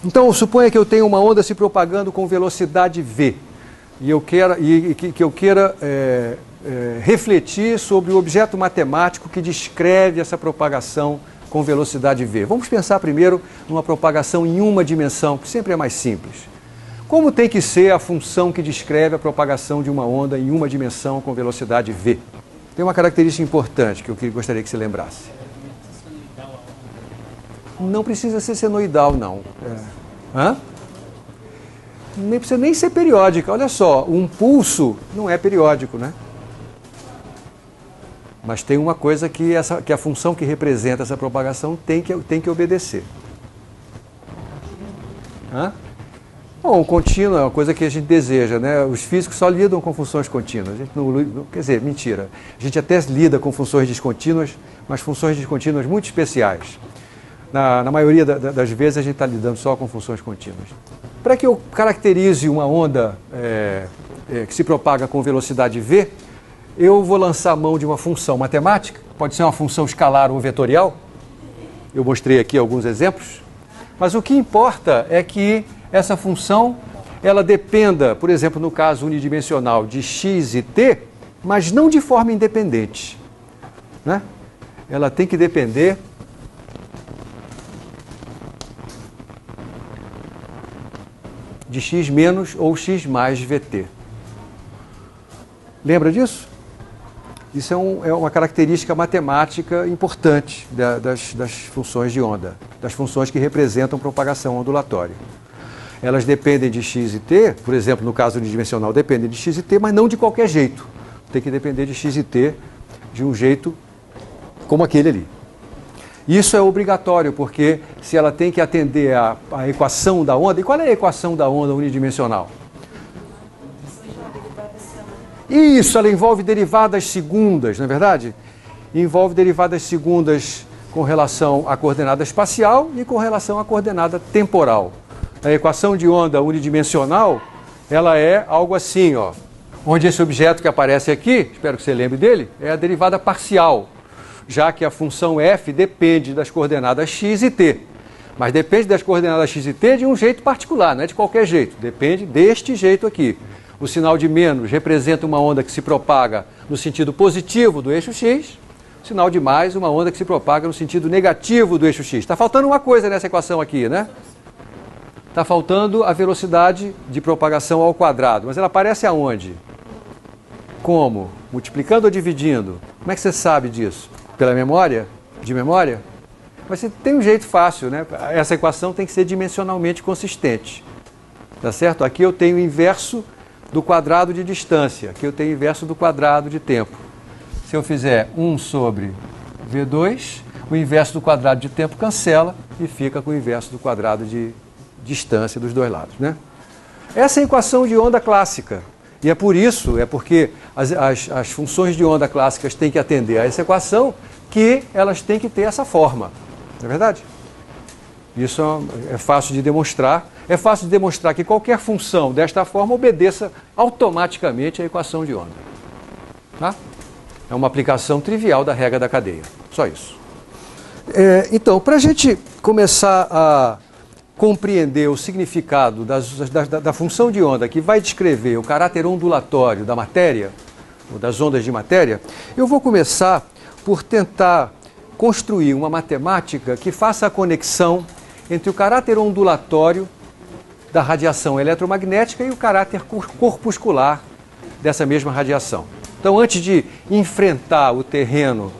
Então, suponha que eu tenho uma onda se propagando com velocidade v, e que eu queira refletir sobre o objeto matemático que descreve essa propagação com velocidade v. Vamos pensar primeiro numa propagação em uma dimensão, que sempre é mais simples. Como tem que ser a função que descreve a propagação de uma onda em uma dimensão com velocidade v? Tem uma característica importante que eu gostaria que você lembrasse. Não precisa ser senoidal, não. Nem precisa nem ser periódica. Olha só, um pulso não é periódico, né? Mas tem uma coisa que a função que representa essa propagação tem que obedecer. Bom, contínuo é uma coisa que a gente deseja, né? Os físicos só lidam com funções contínuas. A gente não, quer dizer, mentira. A gente até lida com funções descontínuas, mas funções descontínuas muito especiais. Na maioria das vezes a gente está lidando só com funções contínuas. Para que eu caracterize uma onda que se propaga com velocidade v, eu vou lançar a mão de uma função matemática, pode ser uma função escalar ou vetorial. Eu mostrei aqui alguns exemplos. Mas o que importa é que essa função ela dependa, por exemplo, no caso unidimensional, de x e t, mas não de forma independente, né? Ela tem que depender de x menos ou x mais vt. Lembra disso? Isso é uma característica matemática importante das funções de onda, das funções que representam propagação ondulatória. Elas dependem de x e t, por exemplo, no caso unidimensional, dependem de x e t, mas não de qualquer jeito. Tem que depender de x e t de um jeito como aquele ali. Isso é obrigatório, porque se ela tem que atender à equação da onda, e qual é a equação da onda unidimensional? Isso, ela envolve derivadas segundas, não é verdade? Envolve derivadas segundas com relação à coordenada espacial e com relação à coordenada temporal. A equação de onda unidimensional, ela é algo assim, ó, onde esse objeto que aparece aqui, espero que você lembre dele, é a derivada parcial, já que a função f depende das coordenadas x e t. Mas depende das coordenadas x e t de um jeito particular, não é de qualquer jeito, depende deste jeito aqui. O sinal de menos representa uma onda que se propaga no sentido positivo do eixo x, o sinal de mais uma onda que se propaga no sentido negativo do eixo x. Está faltando uma coisa nessa equação aqui, né? Está faltando a velocidade de propagação ao quadrado, mas ela aparece aonde? Como? Multiplicando ou dividindo? Como é que você sabe disso? Pela memória? De memória? Mas você tem um jeito fácil, né? Essa equação tem que ser dimensionalmente consistente. Tá certo? Aqui eu tenho o inverso do quadrado de distância, aqui eu tenho o inverso do quadrado de tempo. Se eu fizer 1 sobre V2, o inverso do quadrado de tempo cancela e fica com o inverso do quadrado de distância dos dois lados, né? Essa é a equação de onda clássica. E é por isso, é porque as funções de onda clássicas têm que atender a essa equação que elas têm que ter essa forma. Não é verdade? Isso é fácil de demonstrar. É fácil de demonstrar que qualquer função desta forma obedeça automaticamente à equação de onda. Tá? É uma aplicação trivial da regra da cadeia. Só isso. Então, para a gente começar a compreender o significado da função de onda que vai descrever o caráter ondulatório da matéria, ou das ondas de matéria, eu vou começar por tentar construir uma matemática que faça a conexão entre o caráter ondulatório da radiação eletromagnética e o caráter corpuscular dessa mesma radiação. Então, antes de enfrentar o terreno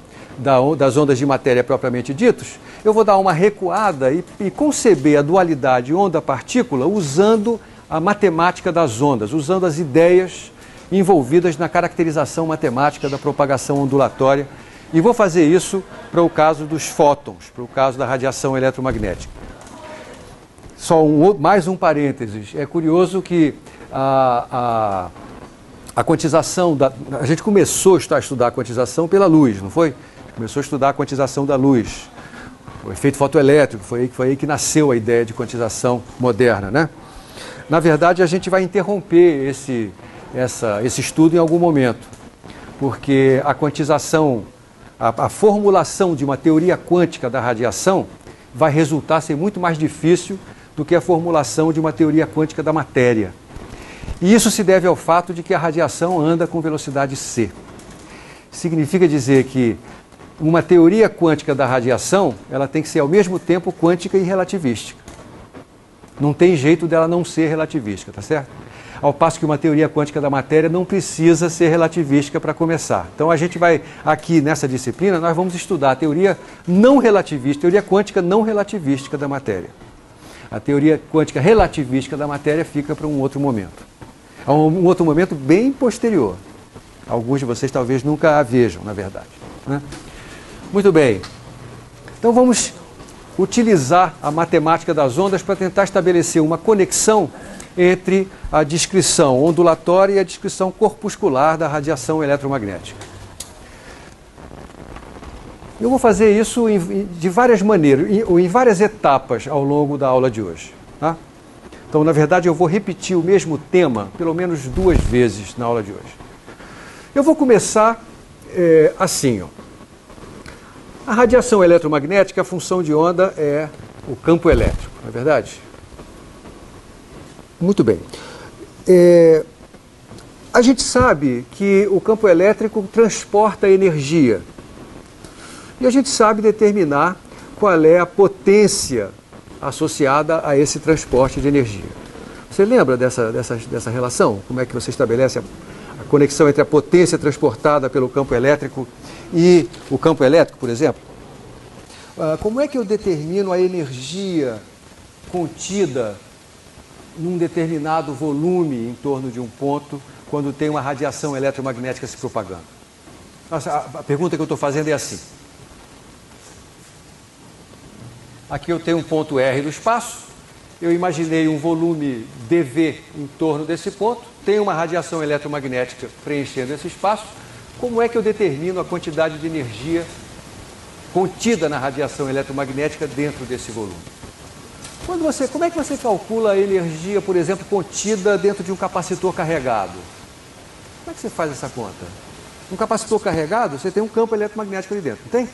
das ondas de matéria propriamente ditos, eu vou dar uma recuada e conceber a dualidade onda-partícula usando a matemática das ondas, usando as ideias envolvidas na caracterização matemática da propagação ondulatória. E vou fazer isso para o caso dos fótons, para o caso da radiação eletromagnética. Só mais um parênteses. É curioso que a quantização a gente começou a estudar a quantização pela luz, não foi? Começou a estudar a quantização da luz, o efeito fotoelétrico, foi aí que nasceu a ideia de quantização moderna, né? Na verdade, a gente vai interromper esse estudo em algum momento, porque a quantização, a formulação de uma teoria quântica da radiação vai resultar ser muito mais difícil do que a formulação de uma teoria quântica da matéria. E isso se deve ao fato de que a radiação anda com velocidade c. Significa dizer que uma teoria quântica da radiação, ela tem que ser ao mesmo tempo quântica e relativística. Não tem jeito dela não ser relativística, tá certo? Ao passo que uma teoria quântica da matéria não precisa ser relativística para começar. Então a gente vai, aqui nessa disciplina, nós vamos estudar a teoria não relativista, teoria quântica não relativística da matéria. A teoria quântica relativística da matéria fica para um outro momento. É um outro momento bem posterior. Alguns de vocês talvez nunca a vejam, na verdade, né? Muito bem. Então vamos utilizar a matemática das ondas para tentar estabelecer uma conexão entre a descrição ondulatória e a descrição corpuscular da radiação eletromagnética. Eu vou fazer isso de várias maneiras, em várias etapas ao longo da aula de hoje, tá? Então, na verdade, eu vou repetir o mesmo tema pelo menos 2 vezes na aula de hoje. Eu vou começar assim, ó. A radiação eletromagnética, a função de onda é o campo elétrico, não é verdade? Muito bem. A gente sabe que o campo elétrico transporta energia. E a gente sabe determinar qual é a potência associada a esse transporte de energia. Você lembra dessa relação? Como é que você estabelece a conexão entre a potência transportada pelo campo elétrico e o campo elétrico, por exemplo? Como é que eu determino a energia contida num determinado volume em torno de um ponto quando tem uma radiação eletromagnética se propagando? Nossa, a pergunta que eu estou fazendo é assim. Aqui eu tenho um ponto R do espaço, eu imaginei um volume dV em torno desse ponto, tem uma radiação eletromagnética preenchendo esse espaço. Como é que eu determino a quantidade de energia contida na radiação eletromagnética dentro desse volume? Como é que você calcula a energia, por exemplo, contida dentro de um capacitor carregado? Como é que você faz essa conta? Um capacitor carregado, você tem um campo eletromagnético ali dentro, não tem?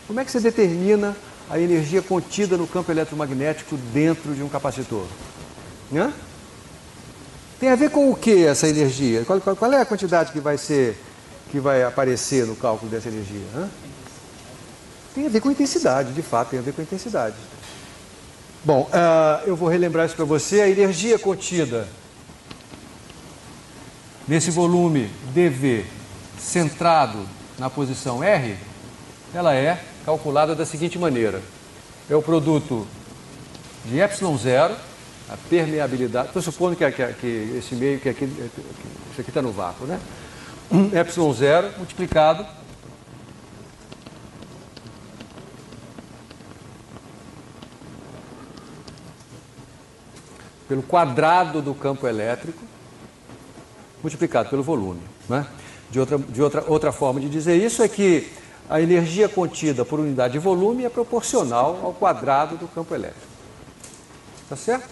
Como é que você determina a energia contida no campo eletromagnético dentro de um capacitor? Hã? Tem a ver com o que essa energia? Qual é a quantidade que vai aparecer no cálculo dessa energia? Hã? Tem a ver com intensidade, de fato, tem a ver com intensidade. Bom, eu vou relembrar isso para você. A energia contida nesse volume dV centrado na posição R, ela é calculada da seguinte maneira. É o produto de ε0, a permeabilidade, estou supondo que esse meio, isso aqui está no vácuo, né? ε0 multiplicado pelo quadrado do campo elétrico, multiplicado pelo volume, né? Outra forma de dizer isso é que a energia contida por unidade de volume é proporcional ao quadrado do campo elétrico. Tá certo?